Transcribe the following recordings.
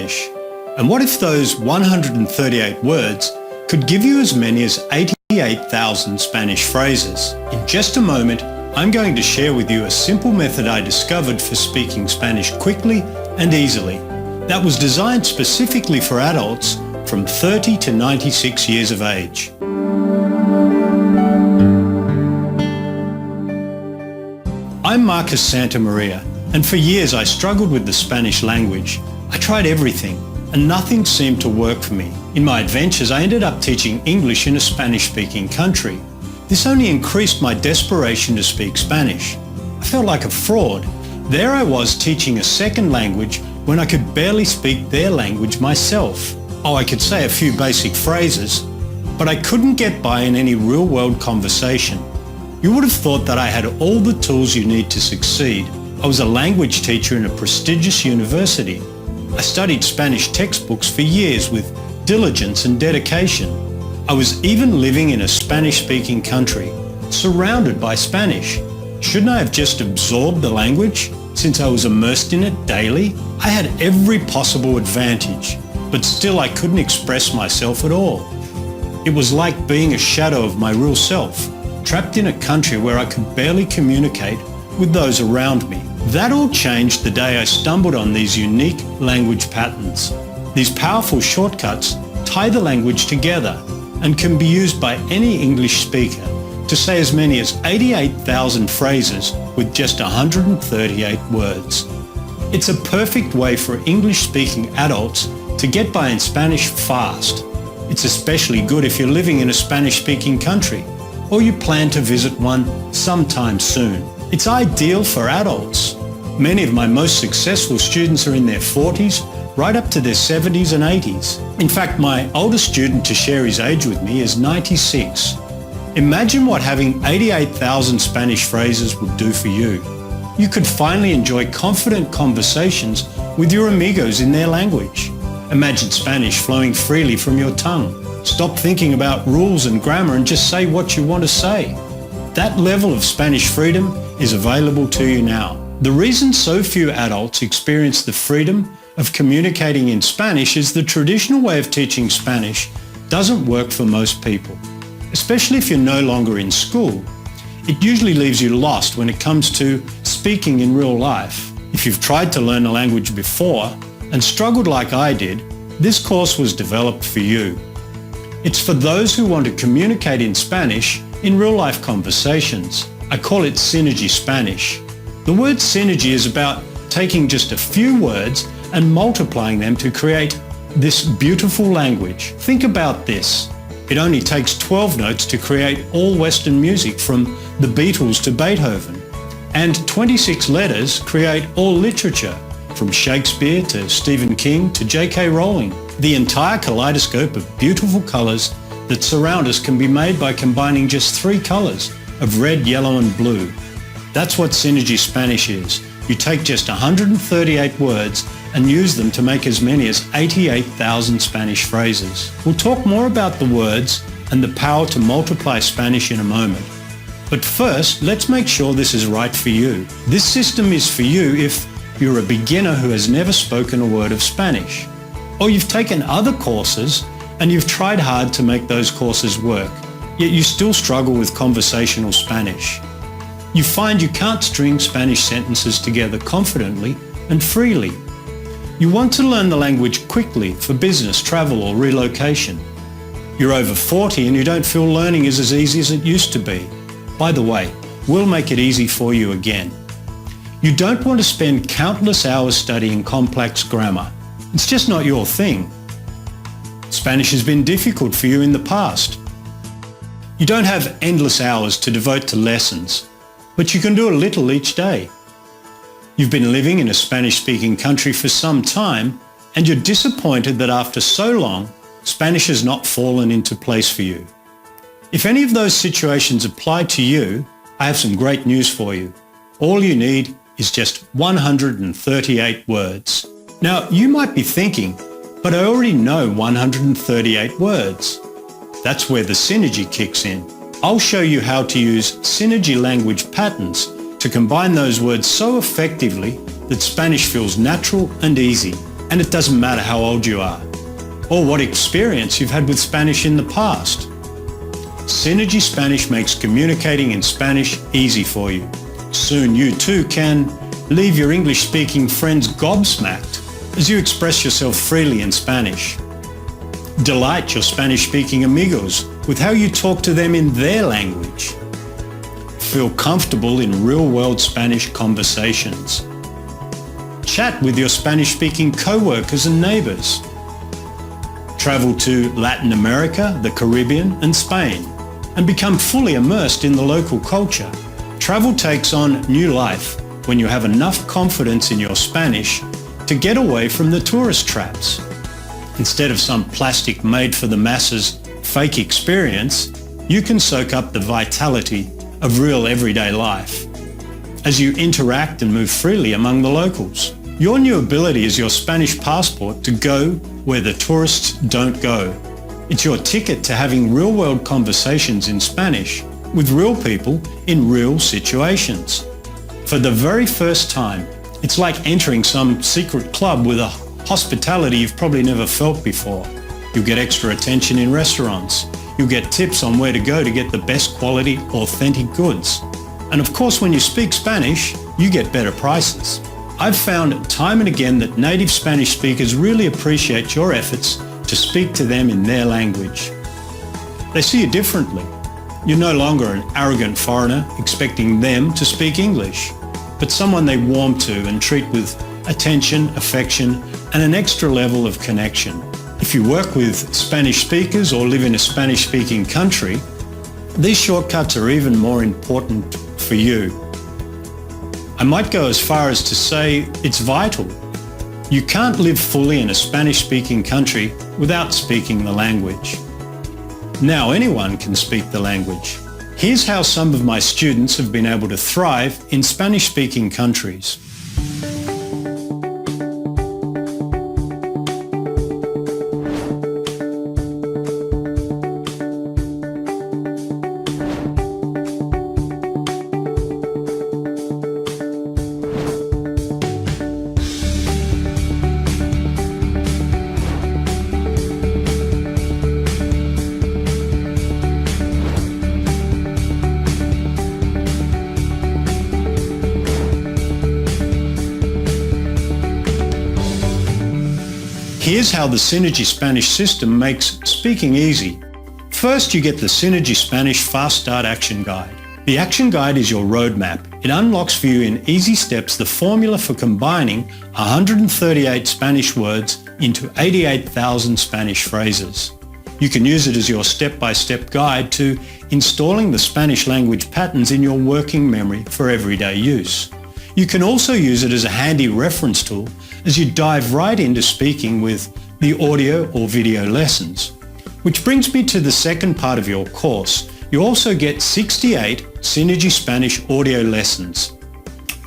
Spanish. And what if those 138 words could give you as many as 88,000 Spanish phrases? In just a moment, I'm going to share with you a simple method I discovered for speaking Spanish quickly and easily that was designed specifically for adults from 30 to 96 years of age. I'm Marcus Santamaria, and for years I struggled with the Spanish language. I tried everything, and nothing seemed to work for me. In my adventures, I ended up teaching English in a Spanish-speaking country. This only increased my desperation to speak Spanish. I felt like a fraud. There I was teaching a second language when I could barely speak their language myself. Oh, I could say a few basic phrases, but I couldn't get by in any real-world conversation. You would have thought that I had all the tools you need to succeed. I was a language teacher in a prestigious university. I studied Spanish textbooks for years with diligence and dedication. I was even living in a Spanish-speaking country, surrounded by Spanish. Shouldn't I have just absorbed the language, since I was immersed in it daily? I had every possible advantage, but still I couldn't express myself at all. It was like being a shadow of my real self, trapped in a country where I could barely communicate with those around me. That all changed the day I stumbled on these unique language patterns. These powerful shortcuts tie the language together and can be used by any English speaker to say as many as 88,000 phrases with just 138 words. It's a perfect way for English-speaking adults to get by in Spanish fast. It's especially good if you're living in a Spanish-speaking country or you plan to visit one sometime soon. It's ideal for adults. Many of my most successful students are in their 40s, right up to their 70s and 80s. In fact, my oldest student to share his age with me is 96. Imagine what having 88,000 Spanish phrases would do for you. You could finally enjoy confident conversations with your amigos in their language. Imagine Spanish flowing freely from your tongue. Stop thinking about rules and grammar and just say what you want to say. That level of Spanish freedom is available to you now. The reason so few adults experience the freedom of communicating in Spanish is the traditional way of teaching Spanish doesn't work for most people. Especially if you're no longer in school, it usually leaves you lost when it comes to speaking in real life. If you've tried to learn a language before and struggled like I did, this course was developed for you. It's for those who want to communicate in Spanish in real-life conversations. I call it Synergy Spanish. The word synergy is about taking just a few words and multiplying them to create this beautiful language. Think about this. It only takes 12 notes to create all Western music from the Beatles to Beethoven, and 26 letters create all literature, from Shakespeare to Stephen King to J.K. Rowling. The entire kaleidoscope of beautiful colours that surround us can be made by combining just 3 colours of red, yellow and blue. That's what Synergy Spanish is. You take just 138 words and use them to make as many as 88,000 Spanish phrases. We'll talk more about the words and the power to multiply Spanish in a moment. But first, let's make sure this is right for you. This system is for you if you're a beginner who has never spoken a word of Spanish, or you've taken other courses and you've tried hard to make those courses work, yet you still struggle with conversational Spanish. You find you can't string Spanish sentences together confidently and freely. You want to learn the language quickly for business, travel or relocation. You're over 40 and you don't feel learning is as easy as it used to be. By the way, we'll make it easy for you again. You don't want to spend countless hours studying complex grammar. It's just not your thing. Spanish has been difficult for you in the past. You don't have endless hours to devote to lessons, but you can do a little each day. You've been living in a Spanish-speaking country for some time, and you're disappointed that after so long, Spanish has not fallen into place for you. If any of those situations apply to you, I have some great news for you. All you need is just 138 words. Now, you might be thinking, but I already know 138 words. That's where the synergy kicks in. I'll show you how to use synergy language patterns to combine those words so effectively that Spanish feels natural and easy. And it doesn't matter how old you are or what experience you've had with Spanish in the past. Synergy Spanish makes communicating in Spanish easy for you. Soon you too can leave your English-speaking friends gobsmacked as you express yourself freely in Spanish. Delight your Spanish-speaking amigos with how you talk to them in their language. Feel comfortable in real-world Spanish conversations. Chat with your Spanish-speaking co-workers and neighbours. Travel to Latin America, the Caribbean and Spain and become fully immersed in the local culture. Travel takes on new life when you have enough confidence in your Spanish to get away from the tourist traps. Instead of some plastic made-for-the-masses fake experience, you can soak up the vitality of real everyday life as you interact and move freely among the locals. Your new ability is your Spanish passport to go where the tourists don't go. It's your ticket to having real-world conversations in Spanish with real people in real situations. For the very first time, it's like entering some secret club with a hospitality you've probably never felt before. You'll get extra attention in restaurants. You'll get tips on where to go to get the best quality, authentic goods. And of course, when you speak Spanish, you get better prices. I've found time and again that native Spanish speakers really appreciate your efforts to speak to them in their language. They see you differently. You're no longer an arrogant foreigner expecting them to speak English, but someone they warm to and treat with attention, affection, and an extra level of connection. If you work with Spanish speakers or live in a Spanish-speaking country, these shortcuts are even more important for you. I might go as far as to say it's vital. You can't live fully in a Spanish-speaking country without speaking the language. Now anyone can speak the language. Here's how some of my students have been able to thrive in Spanish-speaking countries. Here's how the Synergy Spanish system makes speaking easy. First, you get the Synergy Spanish Fast Start Action Guide. The Action Guide is your roadmap. It unlocks for you in easy steps the formula for combining 138 Spanish words into 88,000 Spanish phrases. You can use it as your step-by-step guide to installing the Spanish language patterns in your working memory for everyday use. You can also use it as a handy reference tool as you dive right into speaking with the audio or video lessons. Which brings me to the second part of your course. You also get 68 Synergy Spanish audio lessons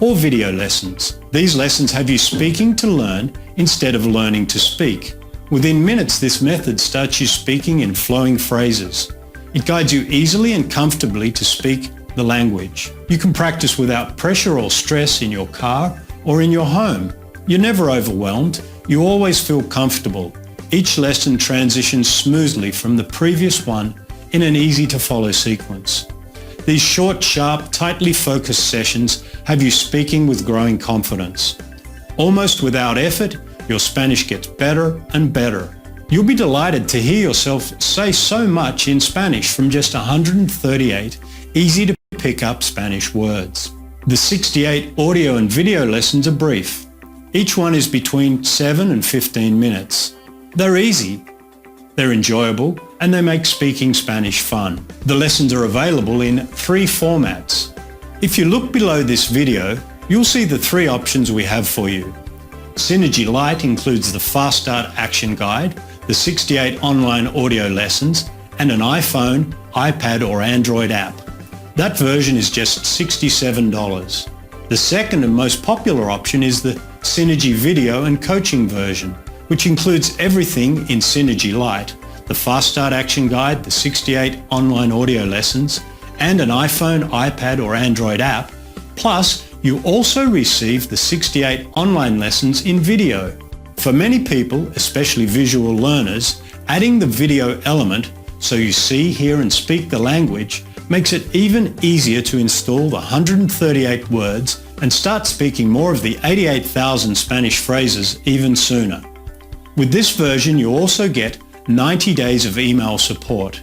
or video lessons. These lessons have you speaking to learn instead of learning to speak. Within minutes, this method starts you speaking in flowing phrases. It guides you easily and comfortably to speak the language. You can practice without pressure or stress in your car or in your home. You're never overwhelmed. You always feel comfortable. Each lesson transitions smoothly from the previous one in an easy-to-follow sequence. These short, sharp, tightly focused sessions have you speaking with growing confidence. Almost without effort, your Spanish gets better and better. You'll be delighted to hear yourself say so much in Spanish from just 138 easy-to-pick-up Spanish words. The 68 audio and video lessons are brief. Each one is between 7 and 15 minutes. They're easy, they're enjoyable, and they make speaking Spanish fun. The lessons are available in 3 formats. If you look below this video, you'll see the 3 options we have for you. Synergy Lite includes the Fast Start Action Guide, the 68 online audio lessons, and an iPhone, iPad or Android app. That version is just $67. The second and most popular option is the Synergy Video and Coaching version, which includes everything in Synergy Lite, the Fast Start Action Guide, the 68 online audio lessons, and an iPhone, iPad or Android app. Plus, you also receive the 68 online lessons in video. For many people, especially visual learners, adding the video element, so you see, hear and speak the language, makes it even easier to install the 138 words and start speaking more of the 88,000 Spanish phrases even sooner. With this version, you also get 90 days of email support.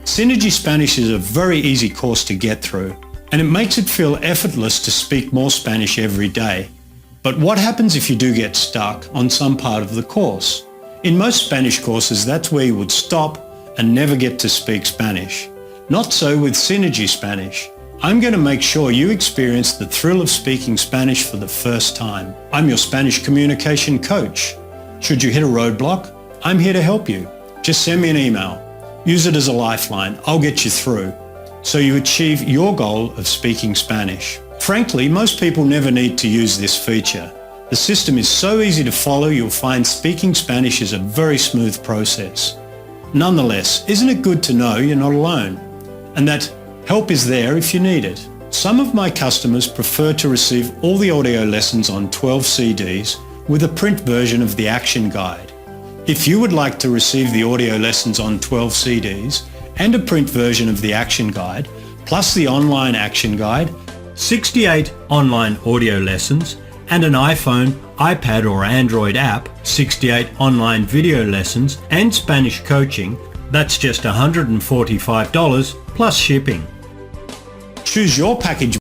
Synergy Spanish is a very easy course to get through, and it makes it feel effortless to speak more Spanish every day. But what happens if you do get stuck on some part of the course? In most Spanish courses, that's where you would stop and never get to speak Spanish. Not so with Synergy Spanish. I'm going to make sure you experience the thrill of speaking Spanish for the first time. I'm your Spanish communication coach. Should you hit a roadblock, I'm here to help you. Just send me an email. Use it as a lifeline. I'll get you through, so you achieve your goal of speaking Spanish. Frankly, most people never need to use this feature. The system is so easy to follow, you'll find speaking Spanish is a very smooth process. Nonetheless, isn't it good to know you're not alone, and that help is there if you need it? Some of my customers prefer to receive all the audio lessons on 12 CDs with a print version of the action guide. If you would like to receive the audio lessons on 12 CDs and a print version of the action guide, plus the online action guide, 68 online audio lessons, and an iPhone, iPad or Android app, 68 online video lessons, and Spanish coaching, that's just $145 plus shipping. Choose your package